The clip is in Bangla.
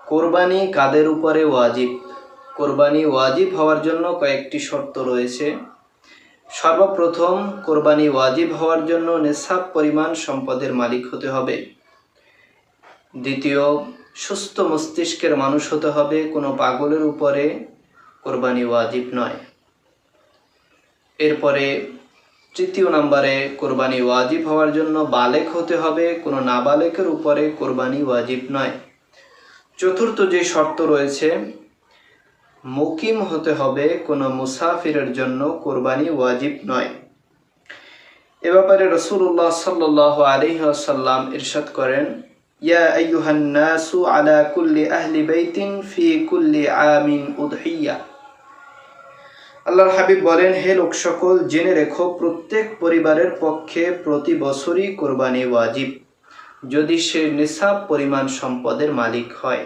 কোরবানি কাদের উপরে ওয়াজিব? কোরবানি ওয়াজিব হওয়ার জন্য কয়েকটি শর্ত রয়েছে। সর্বপ্রথম, কোরবানি ওয়াজিব হওয়ার জন্য নিসাব পরিমাণ সম্পদের মালিক হতে হবে। দ্বিতীয়, সুস্থ মস্তিষ্কের মানুষ হতে হবে, কোনো পাগলের উপরে কোরবানি ওয়াজিব নয়। এরপরে তৃতীয় নম্বরে, কোরবানি ওয়াজিব হওয়ার জন্য বালেক হতে হবে, কোনো নাবালেকের উপরে কোরবানি ওয়াজিব নয়। চতুর্থ যে শর্ত রয়েছে, মুকিম হতে হবে, কোনো মুসাফিরের জন্য কোরবানি ওয়াজিব নয়। এ ব্যাপারে রাসূলুল্লাহ সাল্লাল্লাহু আলাইহি ওয়াসাল্লাম ইরশাদ করেন, ইয়া আইয়ুহান নাসু আলা কুল্লি আহলি বাইতিন ফি কুল্লি আমিন উদহিয়া। আল্লাহর হাবিব বলেন, হে লোক সকল, জেনে রেখো প্রত্যেক পরিবারের পক্ষে প্রতি বছরই কোরবানি ওয়াজিব, যদি সে নিসাব পরিমাণ সম্পদের মালিক হয়।